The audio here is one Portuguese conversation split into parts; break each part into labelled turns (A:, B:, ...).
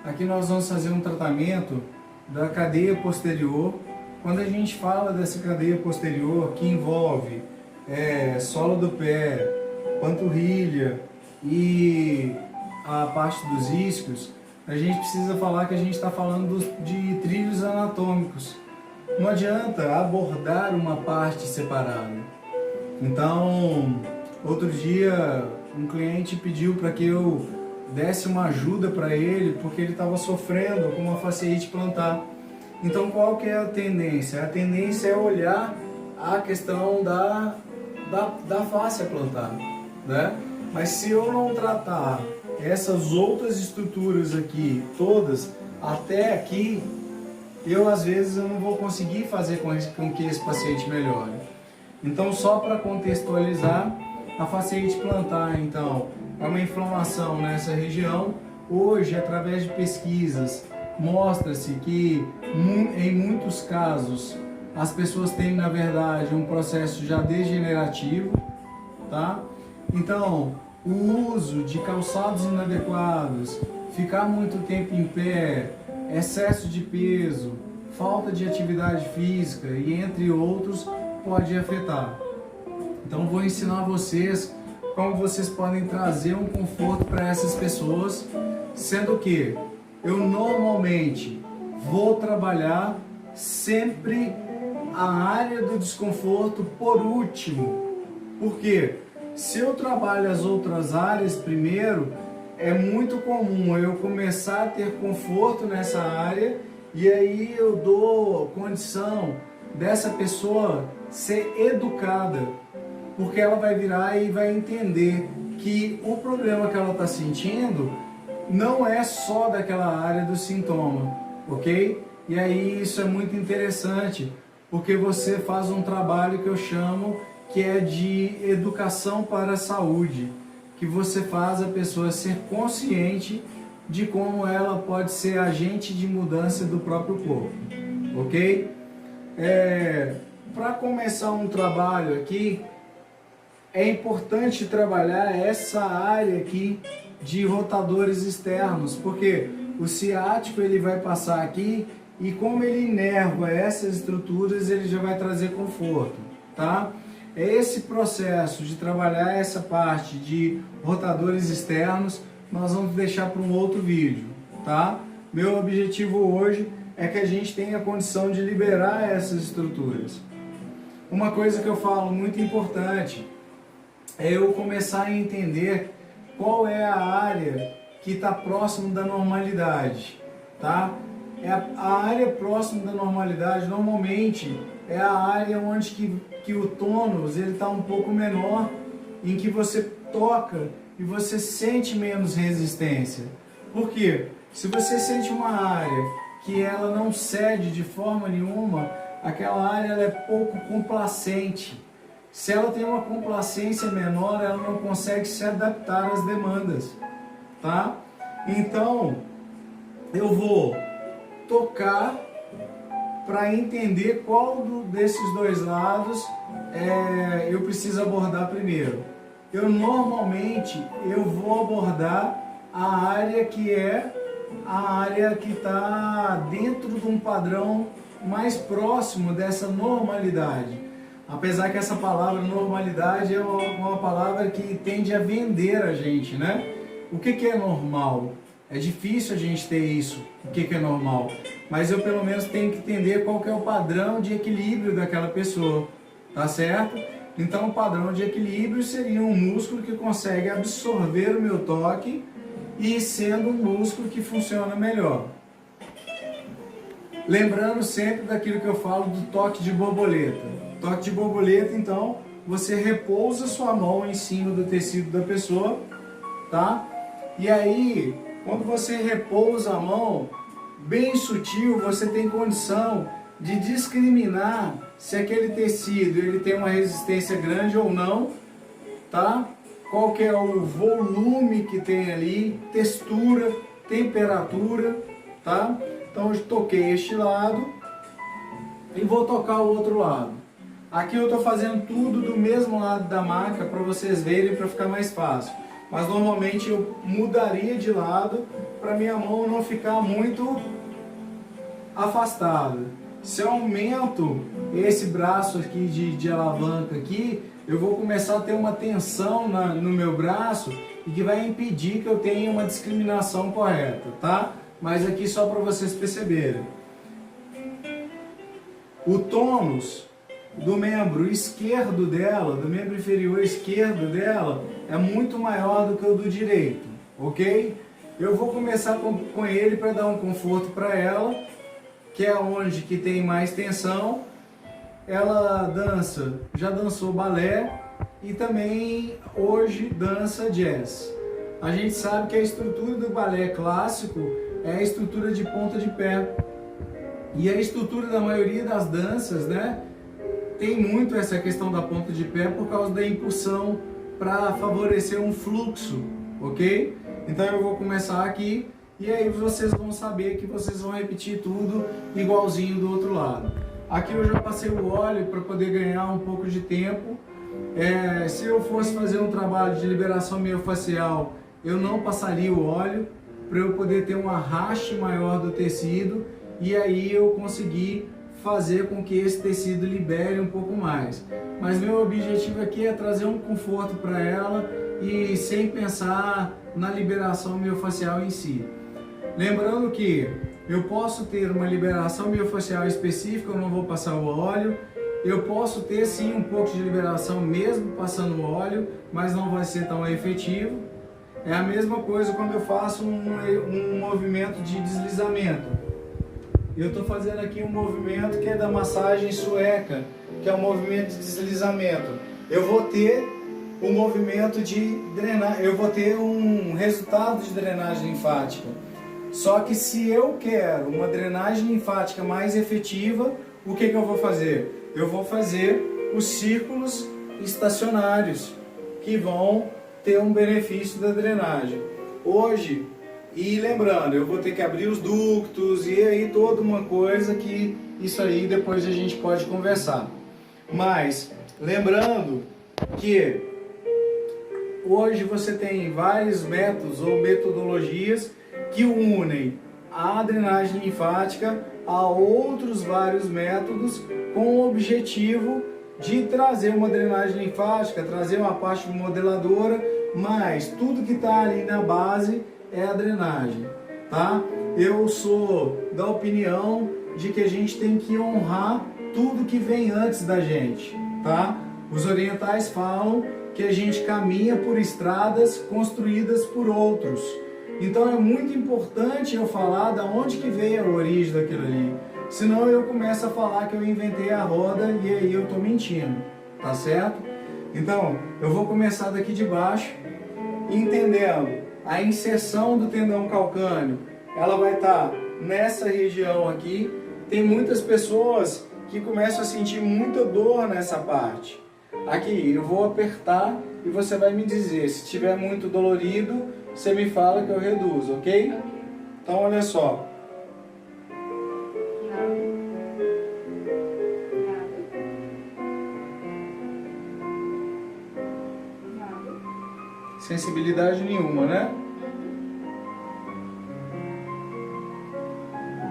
A: Aqui nós vamos fazer um tratamento da cadeia posterior. Quando a gente fala dessa cadeia posterior, que envolve solo do pé, panturrilha e a parte dos isquios, a gente precisa falar que a gente está falando de trilhos anatômicos. Não adianta abordar uma parte separada. Então, outro dia, um cliente pediu para que eu desse uma ajuda para ele, porque ele estava sofrendo com uma fasciite plantar. Então, qual que é a tendência? A tendência é olhar a questão da fáscia plantar, né? Mas se eu não tratar essas outras estruturas aqui, todas, até aqui, às vezes eu não vou conseguir fazer com que esse paciente melhore. Então, só para contextualizar, a fasciite plantar, então, é uma inflamação nessa região. Hoje, através de pesquisas, mostra-se que, em muitos casos, as pessoas têm, na verdade, um processo já degenerativo, tá? Então, o uso de calçados inadequados, ficar muito tempo em pé, excesso de peso, falta de atividade física e entre outros, pode afetar. Então, vou ensinar vocês como vocês podem trazer um conforto para essas pessoas, sendo que eu normalmente vou trabalhar sempre a área do desconforto por último. Por quê? Se eu trabalho as outras áreas primeiro, é muito comum eu começar a ter conforto nessa área e aí eu dou condição dessa pessoa ser educada, porque ela vai virar e vai entender que o problema que ela está sentindo não é só daquela área do sintoma, ok? E aí isso é muito interessante, porque você faz um trabalho que eu chamo que é de educação para a saúde, que você faz a pessoa ser consciente de como ela pode ser agente de mudança do próprio corpo, ok? Para começar um trabalho aqui, é importante trabalhar essa área aqui de rotadores externos, porque o ciático ele vai passar aqui e como ele inerva essas estruturas, ele já vai trazer conforto, tá? Esse processo de trabalhar essa parte de rotadores externos, nós vamos deixar para um outro vídeo, tá? Meu objetivo hoje é que a gente tenha a condição de liberar essas estruturas. Uma coisa que eu falo muito importante é eu começar a entender qual é a área que está próximo da normalidade, tá? A área próxima da normalidade normalmente é a área onde que o tônus ele está um pouco menor, em que você toca e você sente menos resistência. Por quê? Se você sente uma área que ela não cede de forma nenhuma, aquela área ela é pouco complacente. Se ela tem uma complacência menor, ela não consegue se adaptar às demandas, tá? Então, eu vou tocar para entender qual desses dois lados eu preciso abordar primeiro. Normalmente eu vou abordar a área que é a área que está dentro de um padrão mais próximo dessa normalidade. Apesar que essa palavra normalidade é uma palavra que tende a vender a gente, né? O que é normal? É difícil a gente ter isso, o que é normal. Mas eu pelo menos tenho que entender qual que é o padrão de equilíbrio daquela pessoa, tá certo? Então o padrão de equilíbrio seria um músculo que consegue absorver o meu toque e sendo um músculo que funciona melhor. Lembrando sempre daquilo que eu falo do toque de borboleta. Toque de borboleta, então, você repousa sua mão em cima do tecido da pessoa, tá? E aí, quando você repousa a mão, bem sutil, você tem condição de discriminar se aquele tecido ele tem uma resistência grande ou não, tá? Qual que é o volume que tem ali, textura, temperatura, tá? Então eu toquei este lado e vou tocar o outro lado. Aqui eu estou fazendo tudo do mesmo lado da maca para vocês verem, para ficar mais fácil. mas normalmente eu mudaria de lado para minha mão não ficar muito afastada. Se eu aumento esse braço aqui de alavanca aqui, eu vou começar a ter uma tensão no meu braço e que vai impedir que eu tenha uma discriminação correta, tá? Mas aqui só para vocês perceberem. O tônus do membro esquerdo dela, do membro inferior esquerdo dela, é muito maior do que o do direito, ok? Eu vou começar com ele para dar um conforto para ela, que é onde que tem mais tensão. Ela dança, já dançou balé e também hoje dança jazz. A gente sabe que a estrutura do balé clássico é a estrutura de ponta de pé. E a estrutura da maioria das danças, né, tem muito essa questão da ponta de pé por causa da impulsão para favorecer um fluxo, ok? Então eu vou começar aqui e aí vocês vão saber que vocês vão repetir tudo igualzinho do outro lado. Aqui eu já passei o óleo para poder ganhar um pouco de tempo. Se eu fosse fazer um trabalho de liberação miofascial, eu não passaria o óleo para eu poder ter um arraste maior do tecido e aí eu conseguir fazer com que esse tecido libere um pouco mais. Mas meu objetivo aqui é trazer um conforto para ela e sem pensar na liberação miofascial em si. Lembrando que eu posso ter uma liberação miofascial específica, eu não vou passar o óleo. Eu posso ter sim um pouco de liberação mesmo passando o óleo, mas não vai ser tão efetivo. É a mesma coisa quando eu faço um movimento de deslizamento. Eu estou fazendo aqui um movimento que é da massagem sueca, que é um movimento de deslizamento. Eu vou ter um movimento de drenagem, eu vou ter um resultado de drenagem linfática. Só que se eu quero uma drenagem linfática mais efetiva, o que eu vou fazer? Eu vou fazer os círculos estacionários, que vão ter um benefício da drenagem. Hoje, e lembrando, eu vou ter que abrir os ductos e aí toda uma coisa que isso aí depois a gente pode conversar. Mas, lembrando que hoje você tem vários métodos ou metodologias que unem a drenagem linfática a outros vários métodos com o objetivo de trazer uma drenagem linfática, trazer uma parte modeladora, mas tudo que está ali na base é a drenagem, tá? Eu sou da opinião de que a gente tem que honrar tudo que vem antes da gente, tá? Os orientais falam que a gente caminha por estradas construídas por outros. Então é muito importante eu falar da onde que veio a origem daquilo ali. Senão eu começo a falar que eu inventei a roda e aí eu estou mentindo, tá certo? Então eu vou começar daqui de baixo, entendendo a inserção do tendão calcâneo. Ela vai estar nessa região aqui. Tem muitas pessoas que começam a sentir muita dor nessa parte. Aqui eu vou apertar e você vai me dizer, se estiver muito dolorido, você me fala que eu reduzo, ok? Então olha só. Sensibilidade nenhuma, né?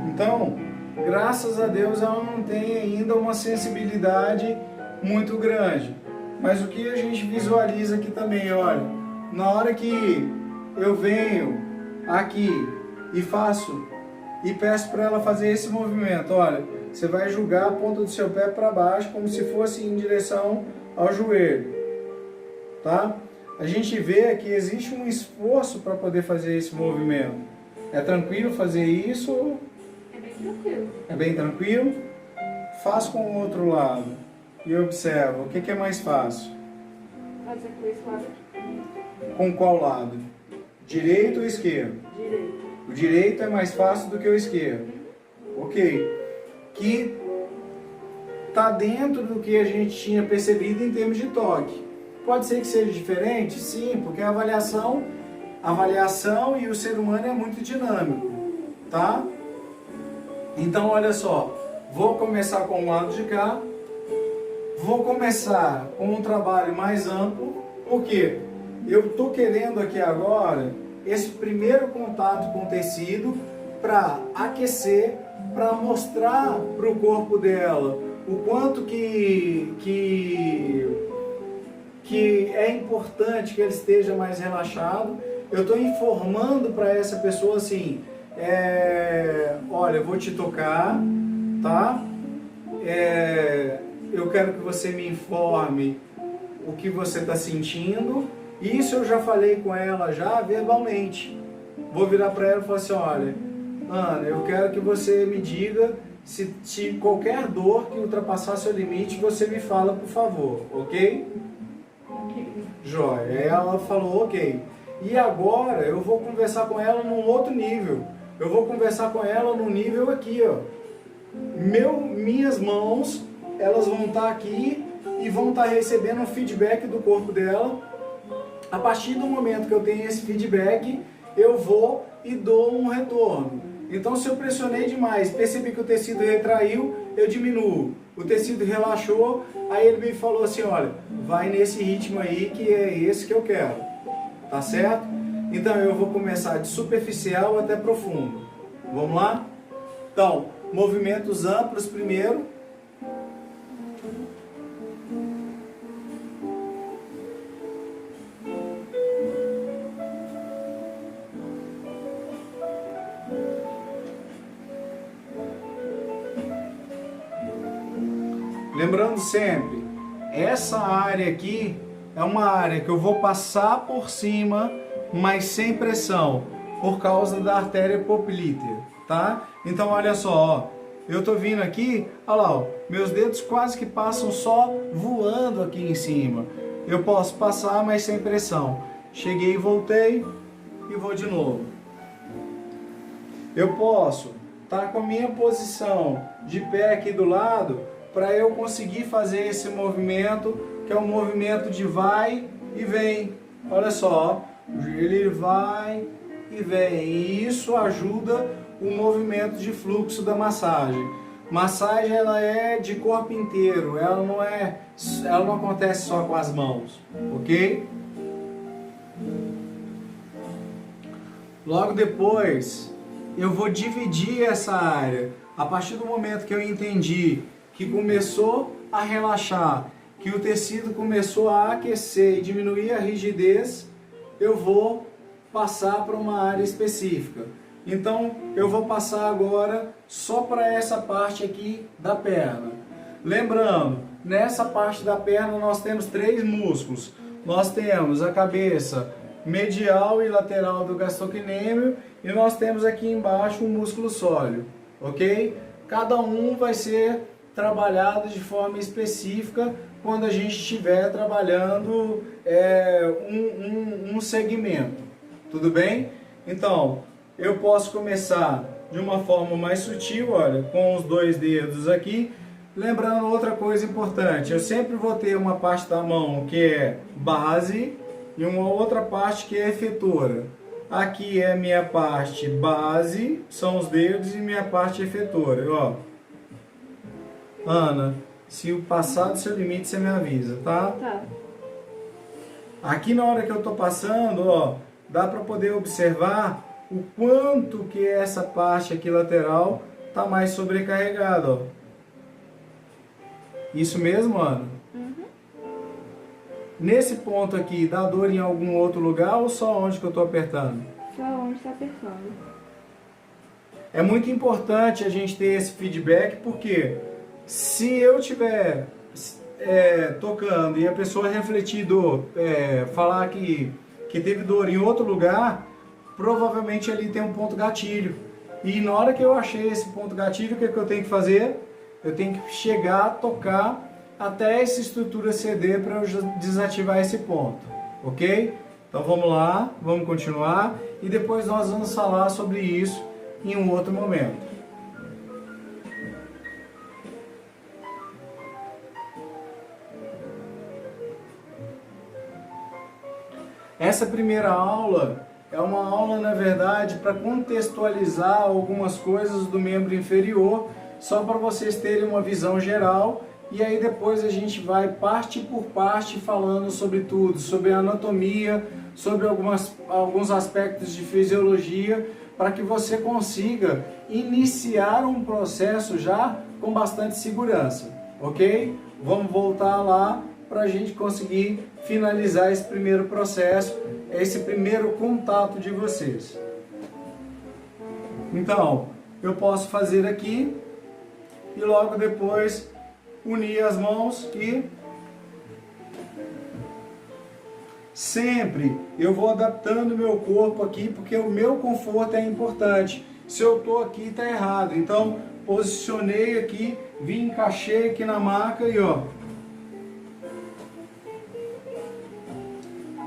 A: Então, graças a Deus ela não tem ainda uma sensibilidade muito grande. Mas o que a gente visualiza aqui também, olha, na hora que eu venho aqui e faço e peço para ela fazer esse movimento, olha, você vai jogar a ponta do seu pé para baixo como se fosse em direção ao joelho, tá? A gente vê que existe um esforço para poder fazer esse movimento. É tranquilo fazer isso?
B: É bem tranquilo.
A: É bem tranquilo? Faz com o outro lado e observa. O que é mais fácil?
B: Fazer com esse lado aqui.
A: Com qual lado? Direito ou esquerdo?
B: Direito.
A: O direito é mais fácil do que o esquerdo. Ok. Que está dentro do que a gente tinha percebido em termos de toque. Pode ser que seja diferente? Sim, porque a avaliação e o ser humano é muito dinâmico, tá? Então, olha só, vou começar com o lado de cá, vou começar com um trabalho mais amplo, porque eu estou querendo aqui agora esse primeiro contato com o tecido para aquecer, para mostrar para o corpo dela o quanto que é importante que ele esteja mais relaxado. Eu estou informando para essa pessoa assim, olha, eu vou te tocar, tá? Eu quero que você me informe o que você está sentindo. Isso eu já falei com ela já verbalmente. Vou virar para ela e falar assim, olha, Ana, eu quero que você me diga se qualquer dor que ultrapassar seu limite, você me fala, por favor, ok? Joia. Ela falou ok. E agora eu vou conversar com ela num outro nível. Eu vou conversar com ela no nível aqui, ó. Minhas mãos, elas vão estar aqui e vão estar recebendo um feedback do corpo dela. A partir do momento que eu tenho esse feedback, eu vou e dou um retorno. Então, se eu pressionei demais, percebi que o tecido retraiu, eu diminuo. O tecido relaxou, aí ele me falou assim, olha, vai nesse ritmo aí que é esse que eu quero. Tá certo? Então, eu vou começar de superficial até profundo. Vamos lá? Então, movimentos amplos primeiro. Lembrando sempre, essa área aqui é uma área que eu vou passar por cima, mas sem pressão, por causa da artéria poplítea, tá? Então olha só, ó, eu tô vindo aqui, olha lá, ó, meus dedos quase que passam só voando aqui em cima. Eu posso passar, mas sem pressão. Cheguei e voltei e vou de novo. Eu posso estar com a minha posição de pé aqui do lado, para eu conseguir fazer esse movimento, que é um movimento de vai e vem. Olha só, ele vai e vem. E isso ajuda o movimento de fluxo da massagem. Massagem, ela é de corpo inteiro, ela não acontece só com as mãos, ok? Logo depois, eu vou dividir essa área. A partir do momento que eu entendi que começou a relaxar, que o tecido começou a aquecer e diminuir a rigidez, eu vou passar para uma área específica. Então, eu vou passar agora só para essa parte aqui da perna. Lembrando, nessa parte da perna nós temos 3 músculos. Nós temos a cabeça medial e lateral do gastrocnêmio e nós temos aqui embaixo um músculo sóleo, ok? Cada um vai ser trabalhado de forma específica quando a gente estiver trabalhando um segmento, tudo bem? Então, eu posso começar de uma forma mais sutil, olha, com os 2 dedos aqui. Lembrando outra coisa importante, eu sempre vou ter uma parte da mão que é base e uma outra parte que é efetora. Aqui é a minha parte base, são os dedos, e minha parte efetora, ó. Ana, se o passar do seu limite, você me avisa, tá?
B: Tá.
A: Aqui na hora que eu tô passando, ó, dá para poder observar o quanto que essa parte aqui lateral tá mais sobrecarregada, ó. Isso mesmo, Ana?
B: Uhum.
A: Nesse ponto aqui, dá dor em algum outro lugar ou só onde que eu tô apertando?
B: Só onde está apertando.
A: É muito importante a gente ter esse feedback, porque se eu estiver tocando e a pessoa refletir dor, falar que teve dor em outro lugar, provavelmente ali tem um ponto gatilho. E na hora que eu achei esse ponto gatilho, o que eu tenho que fazer? Eu tenho que chegar a tocar até essa estrutura ceder para eu desativar esse ponto, ok? Então vamos lá, vamos continuar e depois nós vamos falar sobre isso em um outro momento. Essa primeira aula é uma aula, na verdade, para contextualizar algumas coisas do membro inferior, só para vocês terem uma visão geral E aí depois a gente vai parte por parte falando sobre tudo, sobre anatomia, sobre alguns aspectos de fisiologia, para que você consiga iniciar um processo já com bastante segurança, ok? Vamos voltar lá para a gente conseguir finalizar esse primeiro processo, esse primeiro contato de vocês. Então, eu posso fazer aqui e logo depois unir as mãos e sempre eu vou adaptando o meu corpo aqui, porque o meu conforto é importante. Se eu estou aqui, está errado. Então, posicionei aqui, vim, encaixei aqui na maca e ó.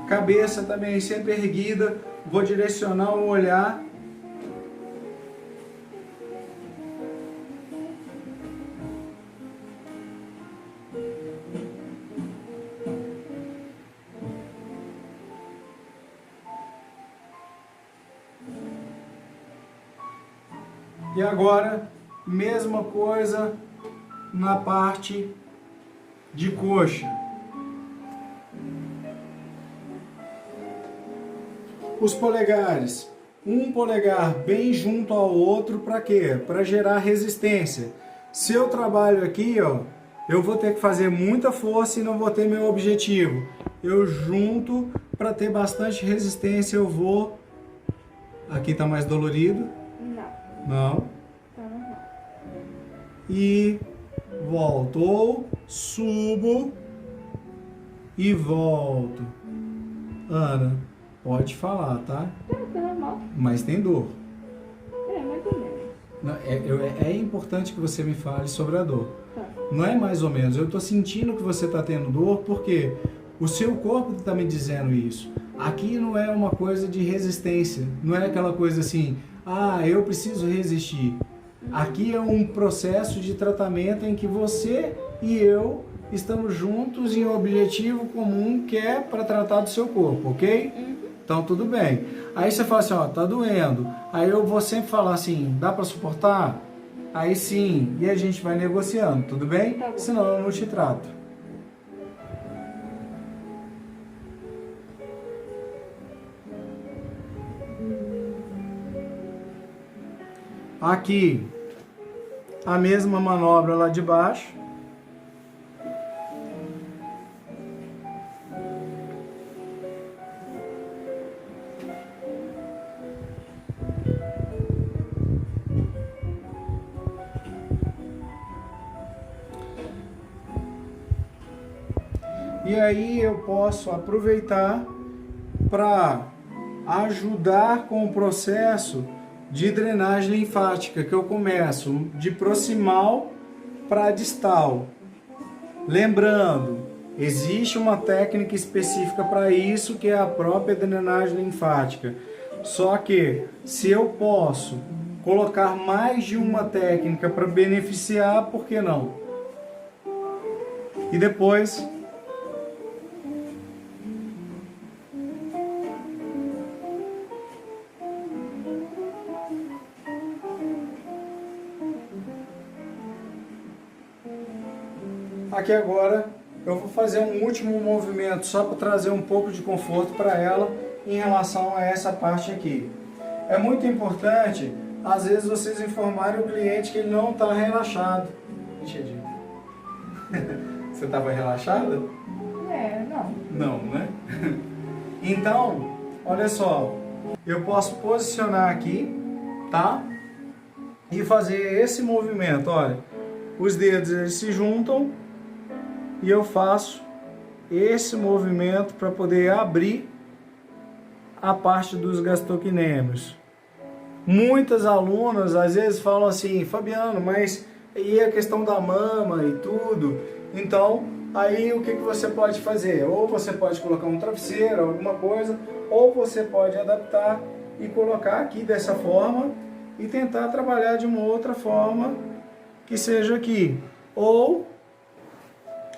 A: Cabeça também sempre erguida, vou direcionar o olhar. E agora, mesma coisa na parte de coxa. Os polegares, um polegar bem junto ao outro, para quê? Para gerar resistência. Se eu trabalho aqui, ó, eu vou ter que fazer muita força e não vou ter meu objetivo. Eu junto para ter bastante resistência, eu vou... Aqui tá mais dolorido? Não.
B: Tá normal.
A: E volto, ou subo e volto. Ana, pode falar, tá?
B: Tá normal.
A: Mas tem dor.
B: Mais ou menos.
A: Não, é importante que você me fale sobre a dor.
B: Tá.
A: Não é mais ou menos, eu estou sentindo que você está tendo dor porque o seu corpo está me dizendo isso. Aqui não é uma coisa de resistência, não é aquela coisa assim, ah, eu preciso resistir. Aqui é um processo de tratamento em que você e eu estamos juntos em um objetivo comum que é para tratar do seu corpo, ok? Então tudo bem. Aí você fala assim, ó, tá doendo. Aí eu vou sempre falar assim, dá para suportar? Aí sim, e a gente vai negociando, tudo bem?
B: Tá bom.
A: Senão eu não te trato. Aqui, a mesma manobra lá de baixo. E aí eu posso aproveitar para ajudar com o processo de drenagem linfática, que eu começo de proximal para distal. Lembrando, existe uma técnica específica para isso, que é a própria drenagem linfática. Só que, se eu posso colocar mais de uma técnica para beneficiar, por que não? E depois... Aqui agora eu vou fazer um último movimento só para trazer um pouco de conforto para ela em relação a essa parte aqui. É muito importante, às vezes, vocês informarem o cliente que ele não está relaxado. Você estava relaxada?
B: Não.
A: Não, né? Então, olha só, eu posso posicionar aqui, tá? E fazer esse movimento, olha. Os dedos eles se juntam e eu faço esse movimento para poder abrir a parte dos gastrocnêmios. Muitas alunas às vezes falam assim, Fabiano, mas e a questão da mama e tudo? Então, aí o que você pode fazer? Ou você pode colocar um travesseiro, alguma coisa, ou você pode adaptar e colocar aqui dessa forma e tentar trabalhar de uma outra forma que seja aqui. Ou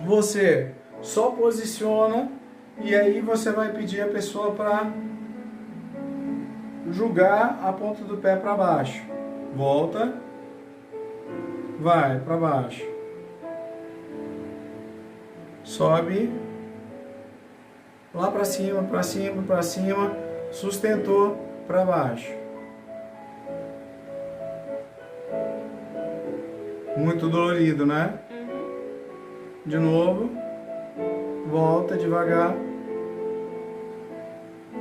A: você só posiciona e aí você vai pedir a pessoa para jogar a ponta do pé para baixo. Volta. Vai para baixo. sobe, lá para cima, para cima, para cima, sustentou para baixo. Muito dolorido, né? De novo, volta devagar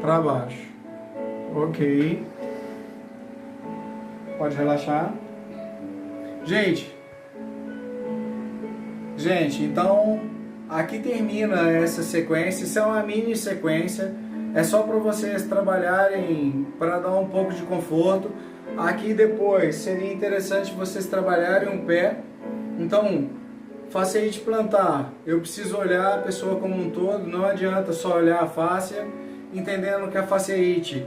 A: para baixo. Ok. Pode relaxar. Gente, então aqui termina essa sequência. Isso é uma mini sequência. É só para vocês trabalharem, para dar um pouco de conforto. Aqui depois seria interessante vocês trabalharem um pé. Então, fasciite plantar. Eu preciso olhar a pessoa como um todo. Não adianta só olhar a fáscia, entendendo que a fasciite,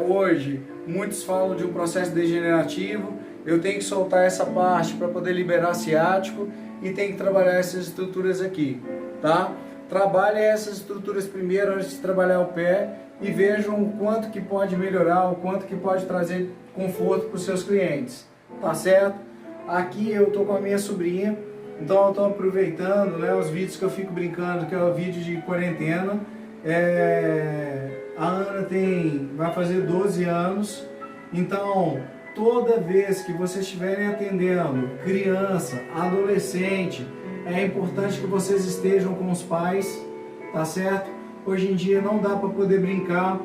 A: hoje, muitos falam de um processo degenerativo. Eu tenho que soltar essa parte para poder liberar ciático e tenho que trabalhar essas estruturas aqui, tá? Trabalhem essas estruturas primeiro antes de trabalhar o pé e vejam o quanto que pode melhorar, o quanto que pode trazer conforto para os seus clientes, tá certo? Aqui eu tô com a minha sobrinha, então eu tô aproveitando, né, os vídeos que eu fico brincando, que é o vídeo de quarentena. A Ana vai fazer 12 anos, então toda vez que vocês estiverem atendendo criança, adolescente, é importante que vocês estejam com os pais, tá certo? Hoje em dia não dá para poder brincar,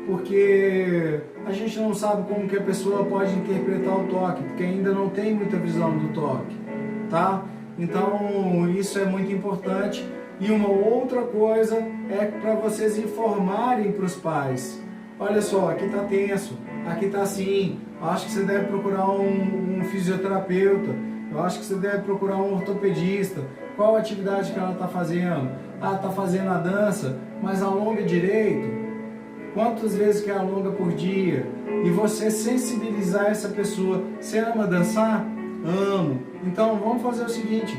A: porque a gente não sabe como que a pessoa pode interpretar o toque, porque ainda não tem muita visão do toque, tá? Então isso é muito importante. E uma outra coisa é para vocês informarem para os pais. Olha só, aqui está tenso, aqui está assim, eu acho que você deve procurar um fisioterapeuta, eu acho que você deve procurar um ortopedista. Qual a atividade que ela está fazendo? Ah, está fazendo a dança, mas alonga direito? Quantas vezes que alonga por dia? E você sensibilizar essa pessoa. Você ama dançar? Amo. Então vamos fazer o seguinte,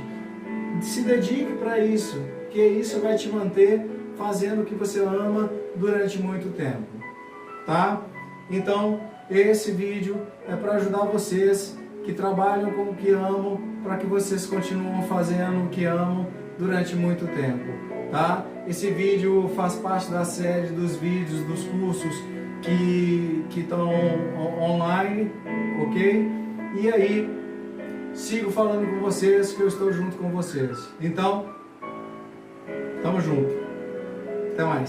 A: se dedique para isso, que isso vai te manter fazendo o que você ama durante muito tempo, tá? Então, esse vídeo é para ajudar vocês que trabalham com o que amam, para que vocês continuem fazendo o que amam durante muito tempo, tá? Esse vídeo faz parte da série dos vídeos, dos cursos que estão online, ok? E aí, sigo falando com vocês, que eu estou junto com vocês. Então, tamo junto. Até mais.